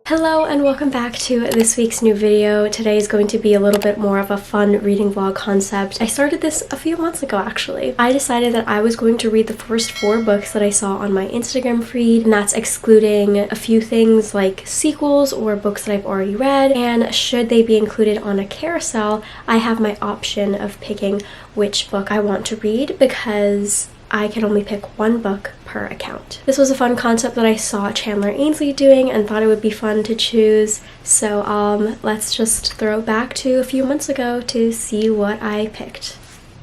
Hello and welcome back to this week's new video. Today is going to be a little bit more of a fun reading vlog concept. I started this a few months ago actually. I decided that I was going to read the first 4 books that I saw on my Instagram feed, and that's excluding a few things like sequels or books that I've already read, and should they be included on a carousel, I have my option of picking which book I want to read because I can only pick 1 book per account. This was a fun concept that I saw Chandler Ainsley doing and thought it would be fun to choose. So let's just throw it back to a few months ago to see what I picked.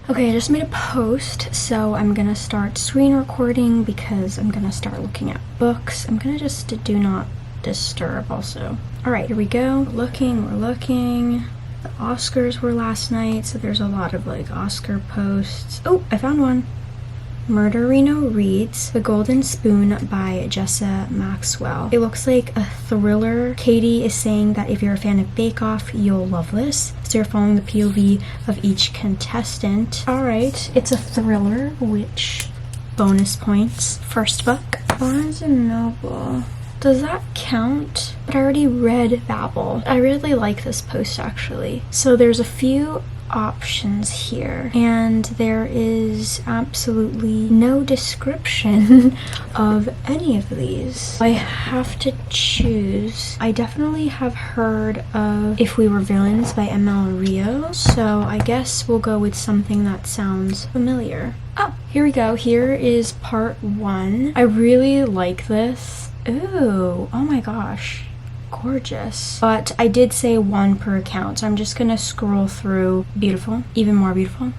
Okay, I just made a post, so I'm gonna start screen recording because I'm gonna start looking at books. I'm gonna just do not disturb also. All right, here we go. We're looking. The Oscars were last night, so there's a lot of like Oscar posts. Oh, I found one. Murderino reads The Golden Spoon by Jessa Maxwell. It looks like a thriller. Katie is saying that if you're a fan of Bake Off, you'll love this. So you're following the POV of each contestant. Alright, it's a thriller, which bonus points. First book, Barnes & Noble. Does that count? But I already read Babel. I really like this post actually. So there's a few options here and there is absolutely no description of any of these. I have to choose. I definitely have heard of If We Were Villains by ML Rio, so I guess we'll go with something that sounds familiar. Oh, here we go. Here is part 1. I really like this. Ooh, oh my gosh. Gorgeous. But I did say 1 per account, so I'm just gonna scroll through beautiful, even more beautiful,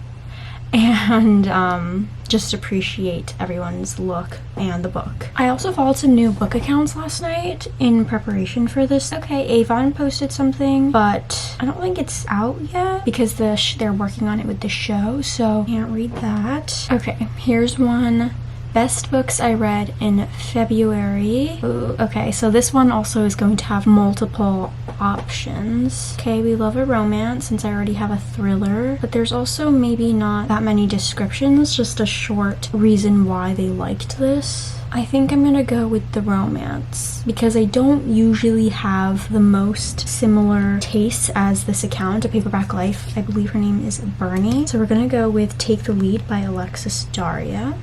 and just appreciate everyone's look and the book. I also followed some new book accounts last night in preparation for this. Okay, Avon posted something, but I don't think it's out yet because they're working on it with the show, so can't read that. Okay, here's one. Best books I read in February. Ooh, okay, so this one also is going to have multiple options. Okay, we love a romance since I already have a thriller, but there's also maybe not that many descriptions, just a short reason why they liked this. I think I'm gonna go with the romance because I don't usually have the most similar tastes as this account, A Paperback Life. I believe her name is Bernie. So we're gonna go with Take the Lead by Alexis Daria.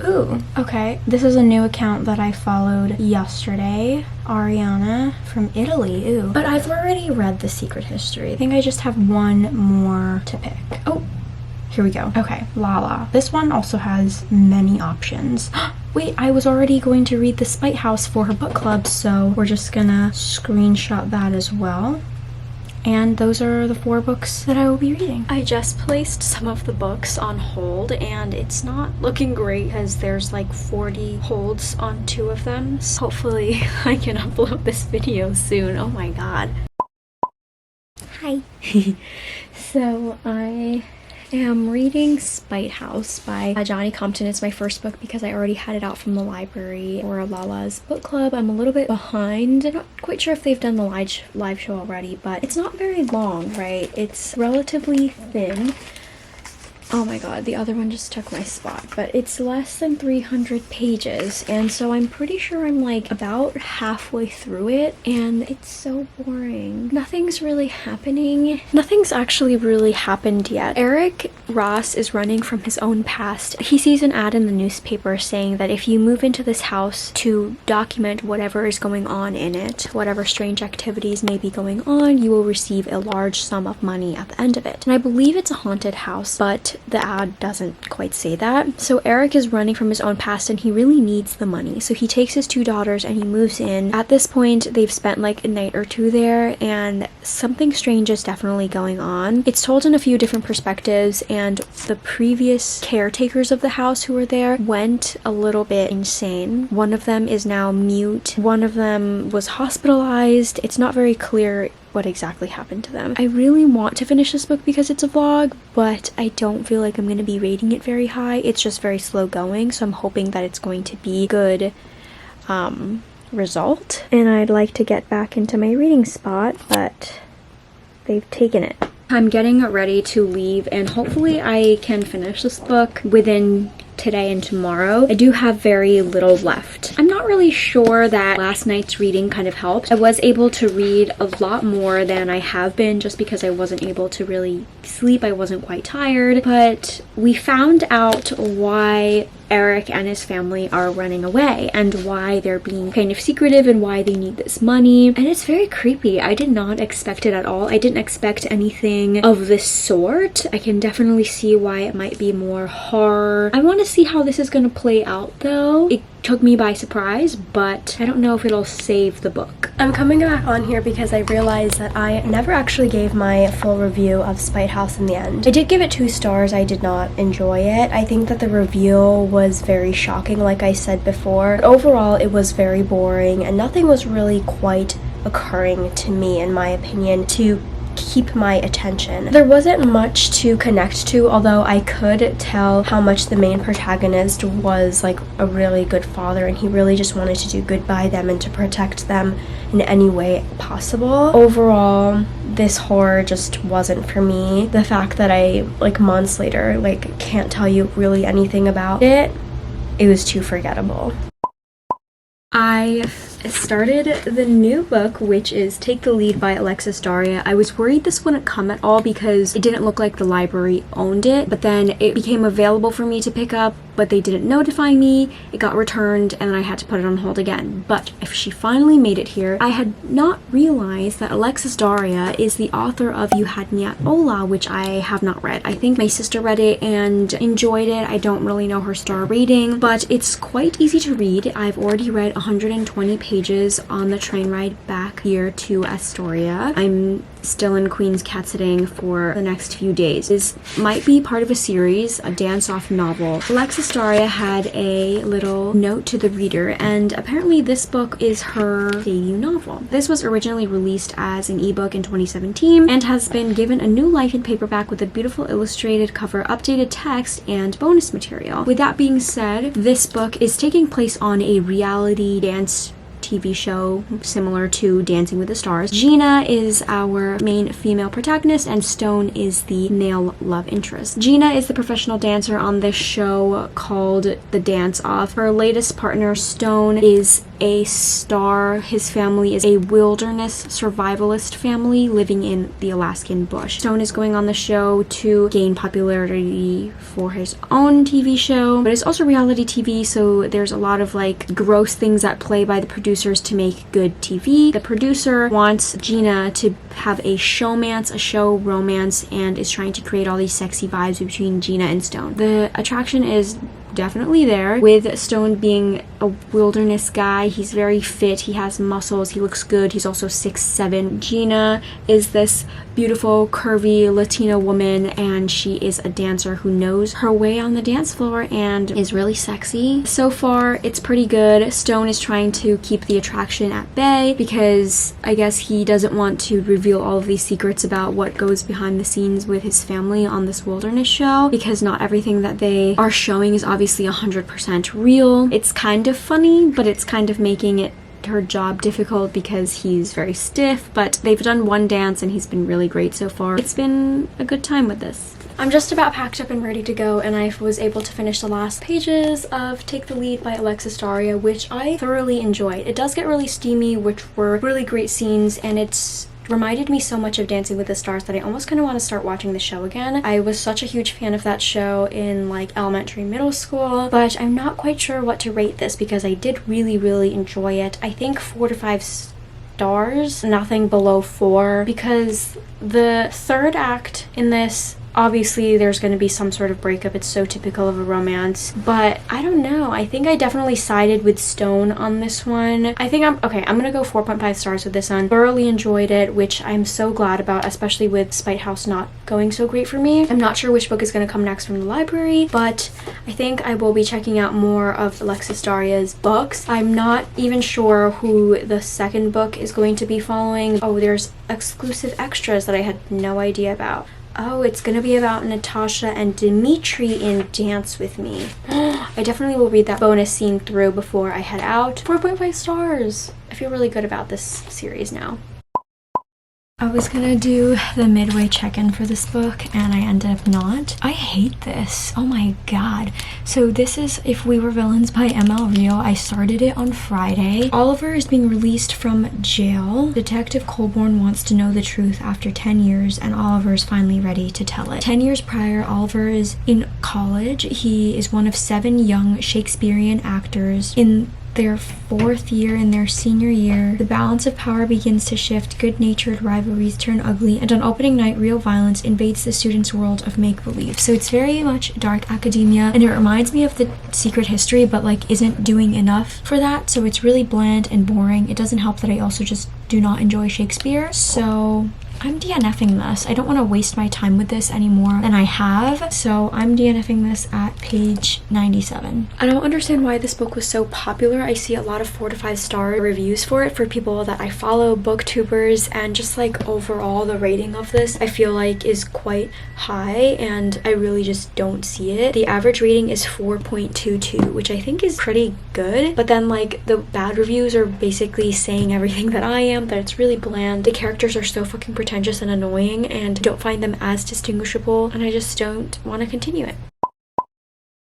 Ooh, okay. This is a new account that I followed yesterday. Ariana from Italy, ooh. But I've already read The Secret History. I think I just have 1 more to pick. Oh, here we go. Okay, Lala. This one also has many options. Wait, I was already going to read The Spitehouse for her book club, so we're just gonna screenshot that as well. And those are the 4 books that I will be reading. I just placed some of the books on hold and it's not looking great because there's like 40 holds on 2 of them. So hopefully I can upload this video soon. Oh my god. Hi. So I am reading Spitehouse by Johnny Compton. It's my first book because I already had it out from the library or Lala's book club. I'm a little bit behind. I'm not quite sure if they've done the live show already, but it's not very long, right? It's relatively thin. Oh my god, the other one just took my spot, but it's less than 300 pages, and so I'm pretty sure I'm like about halfway through it, and it's so boring. Nothing's really happening. Nothing's actually really happened yet. Eric Ross is running from his own past. He sees an ad in the newspaper saying that if you move into this house to document whatever is going on in it, whatever strange activities may be going on, you will receive a large sum of money at the end of it. And I believe it's a haunted house, but the ad doesn't quite say that. So Eric is running from his own past and he really needs the money. So he takes his 2 daughters and he moves in. At this point, they've spent like a night or 2 there and something strange is definitely going on. It's told in a few different perspectives, and the previous caretakers of the house who were there went a little bit insane. One of them is now mute. One of them was hospitalized. It's not very clear what exactly happened to them. I really want to finish this book because it's a vlog, but I don't feel like I'm going to be rating it very high. It's just very slow going, so I'm hoping that it's going to be good result. And I'd like to get back into my reading spot, but they've taken it. I'm getting ready to leave and hopefully I can finish this book within today and tomorrow. I do have very little left. I'm not really sure that last night's reading kind of helped. I was able to read a lot more than I have been just because I wasn't able to really sleep. I wasn't quite tired, but we found out why Eric and his family are running away and why they're being kind of secretive and why they need this money. And it's very creepy. I did not expect it at all. I didn't expect anything of this sort. I can definitely see why it might be more horror. I want to see how this is going to play out though. It took me by surprise, but I don't know if it'll save the book. I'm coming back on here because I realized that I never actually gave my full review of Spitehouse in the end. I did give it 2 stars. I did not enjoy it. I think that the review was very shocking, like I said before. But overall, it was very boring and nothing was really quite occurring to me, in my opinion, to keep my attention. There wasn't much to connect to, although I could tell how much the main protagonist was like a really good father and he really just wanted to do good by them and to protect them in any way possible. Overall, this horror just wasn't for me. The fact that I, like months later, like can't tell you really anything about it, it was too forgettable. I started the new book, which is Take the Lead by Alexis Daria. I was worried this wouldn't come at all because it didn't look like the library owned it, but then it became available for me to pick up, but they didn't notify me. It got returned and then I had to put it on hold again. But if she finally made it here, I had not realized that Alexis Daria is the author of You Had Me at Ola, which I have not read. I think my sister read it and enjoyed it. I don't really know her star rating, but it's quite easy to read. I've already read 120 pages on the train ride back here to Astoria. I'm still in Queens cat sitting for the next few days. This might be part of a series, a dance-off novel. Alexis Daria had a little note to the reader, and apparently this book is her debut novel. This was originally released as an ebook in 2017 and has been given a new life in paperback with a beautiful illustrated cover, updated text, and bonus material. With that being said, this book is taking place on a reality dance TV show similar to Dancing with the Stars. Gina is our main female protagonist and Stone is the male love interest. Gina is the professional dancer on this show called The Dance Off. Her latest partner, Stone, is a star. His family is a wilderness survivalist family living in the Alaskan bush. Stone is going on the show to gain popularity for his own TV show, but it's also reality TV, so there's a lot of like gross things at play by the producers to make good TV. The producer wants Gina to have a showmance, a show romance, and is trying to create all these sexy vibes between Gina and Stone. The attraction is definitely there, with Stone being a wilderness guy. He's very fit, he has muscles, he looks good, he's also 6'7". Gina is this beautiful, curvy Latina woman, and she is a dancer who knows her way on the dance floor and is really sexy. So far, it's pretty good. Stone is trying to keep the attraction at bay because I guess he doesn't want to reveal all of these secrets about what goes behind the scenes with his family on this wilderness show, because not everything that they are showing is obviously 100% real. It's kind of funny, but it's kind of making it her job difficult because he's very stiff, but they've done one dance and he's been really great so far. It's been a good time with this. I'm just about packed up and ready to go, and I was able to finish the last pages of Take the Lead by Alexis Daria, which I thoroughly enjoyed. It does get really steamy, which were really great scenes, and it's reminded me so much of Dancing with the Stars that I almost kind of want to start watching the show again. I was such a huge fan of that show in like elementary, middle school, but I'm not quite sure what to rate this because I did really enjoy it. I think 4 to 5 stars, nothing below 4, because the third act in this, obviously there's going to be some sort of breakup. It's so typical of a romance, but I don't know. I think I definitely sided with Stone on this one. I think I'm gonna go 4.5 stars with this one. Thoroughly enjoyed it, which I'm so glad about, especially with Spitehouse not going so great for me. I'm not sure which book is going to come next from the library, but I think I will be checking out more of Alexis Daria's books. I'm not even sure who the second book is going to be following. Oh, there's exclusive extras that I had no idea about. Oh, it's gonna be about Natasha and Dimitri in Dance With Me. I definitely will read that bonus scene through before I head out. 4.5 stars. I feel really good about this series now. I was gonna do the midway check-in for this book and I ended up not. I hate this. Oh my god. So this is If We Were Villains by ML Rio. I started it on Friday. Oliver is being released from jail. Detective Colborne wants to know the truth after 10 years and Oliver is finally ready to tell it. 10 years prior, Oliver is in college. He is one of 7 young Shakespearean actors in their 4th year in their senior year. The balance of power begins to shift, good-natured rivalries turn ugly, and on opening night, real violence invades the students' world of make-believe. So it's very much dark academia, and it reminds me of The Secret History, but like isn't doing enough for that, so it's really bland and boring. It doesn't help that I also just do not enjoy Shakespeare, so I'm DNFing this. I don't want to waste my time with this any more than I have, so I'm DNFing this at page 97. I don't understand why this book was so popular. I see a lot of 4 to 5 star reviews for it for people that I follow, booktubers, and just like overall the rating of this I feel like is quite high and I really just don't see it. The average rating is 4.22, which I think is pretty good, but then like the bad reviews are basically saying everything that I am, that it's really bland. The characters are so fucking pretentious and annoying and don't find them as distinguishable, and I just don't want to continue it.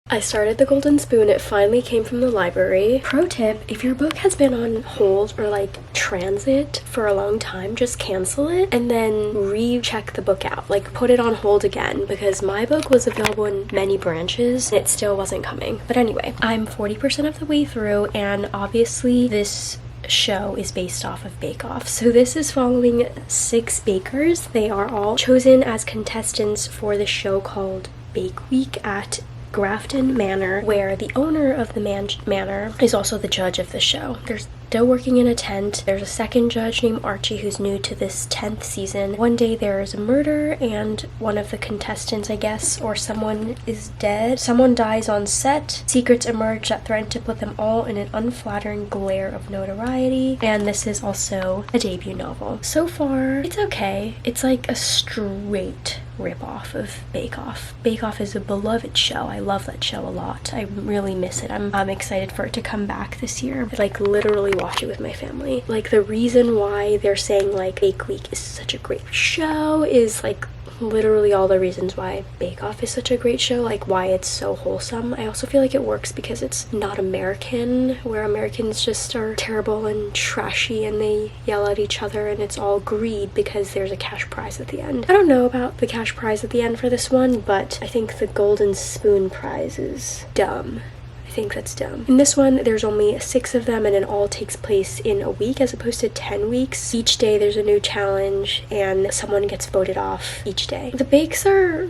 I started The Golden Spoon. It finally came from the library. Pro tip, if your book has been on hold or like transit for a long time, just cancel it and then recheck the book out. Like put it on hold again, because my book was available in many branches and it still wasn't coming. But anyway, I'm 40% of the way through, and obviously this show is based off of Bake Off. So this is following 6 bakers. They are all chosen as contestants for the show called Bake Week at Grafton Manor, where the owner of the manor is also the judge of the show. They're still working in a tent. There's a second judge named Archie who's new to this 10th season. One day there is a murder and one of the contestants, I guess, or someone is dead. Someone dies on set. Secrets emerge that threaten to put them all in an unflattering glare of notoriety. And this is also a debut novel. So far, it's okay. It's like a straight rip-off of Bake Off. Bake Off is a beloved show. I love that show a lot. I really miss it. I'm excited for it to come back this year. I like literally watch it with my family. Like the reason why they're saying like Bake Week is such a great show is like literally all the reasons why Bake Off is such a great show, like why it's so wholesome. I also feel like it works because it's not American, where Americans just are terrible and trashy and they yell at each other and it's all greed because there's a cash prize at the end. I don't know about the cash prize at the end for this one, but I think the Golden Spoon prize is dumb. I think that's dumb. In this one, there's only 6 of them and it all takes place in a week as opposed to 10 weeks. Each day there's a new challenge and someone gets voted off each day. The bakes are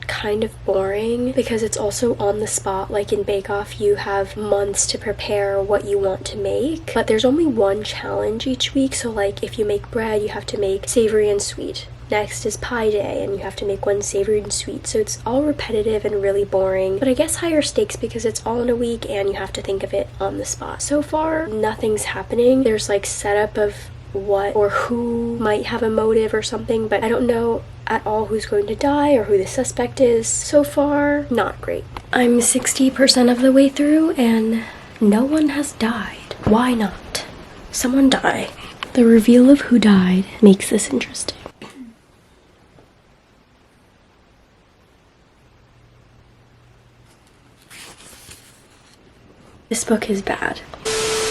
kind of boring because it's also on the spot. Like in Bake Off, you have months to prepare what you want to make, but there's only one challenge each week. So like if you make bread, you have to make savory and sweet. Next is pie day and you have to make one savory and sweet. So it's all repetitive and really boring, but I guess higher stakes because it's all in a week and you have to think of it on the spot. So far, nothing's happening. There's like setup of what or who might have a motive or something, but I don't know at all who's going to die or who the suspect is. So far, not great. I'm 60% of the way through and no one has died. Why not? Someone die. The reveal of who died makes this interesting. This book is bad.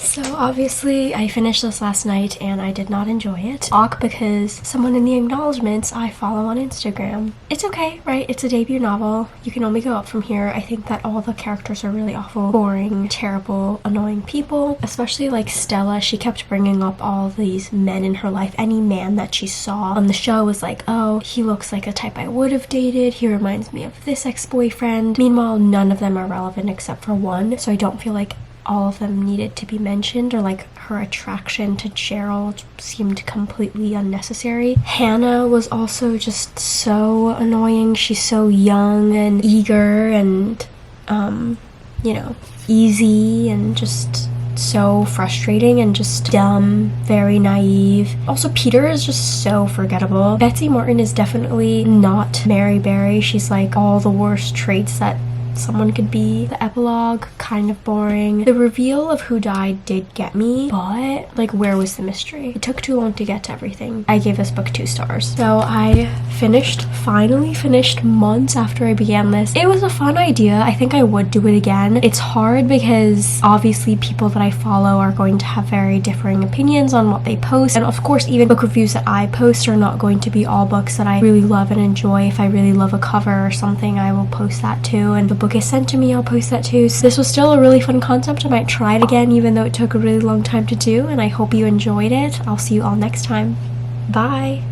So obviously I finished this last night and I did not enjoy it. Because someone in the acknowledgements I follow on Instagram. It's okay, right? It's a debut novel. You can only go up from here. I think that all the characters are really awful, boring, terrible, annoying people. Especially like Stella. She kept bringing up all these men in her life. Any man that she saw on the show was like, oh, he looks like a type I would have dated. He reminds me of this ex-boyfriend. Meanwhile, none of them are relevant except for one. So I don't feel like all of them needed to be mentioned, or like her attraction to Gerald seemed completely unnecessary. Hannah was also just so annoying. She's so young and eager and you know, easy and just so frustrating and just dumb, very naive. Also, Peter is just so forgettable. Betsy Morton is definitely not Mary Berry. She's like all the worst traits that someone could be. The epilogue, kind of boring. The reveal of who died did get me, but like, where was the mystery? It took too long to get to everything. I gave this book 2 stars. So I finally finished months after I began this. It was a fun idea. I think I would do it again. It's hard because obviously people that I follow are going to have very differing opinions on what they post, and of course even book reviews that I post are not going to be all books that I really love and enjoy. If I really love a cover or something, I will post that too, and if the book is sent to me, I'll post that too. So this was still a really fun concept. I might try it again even though it took a really long time to do, and I hope you enjoyed it. I'll see you all next time. Bye!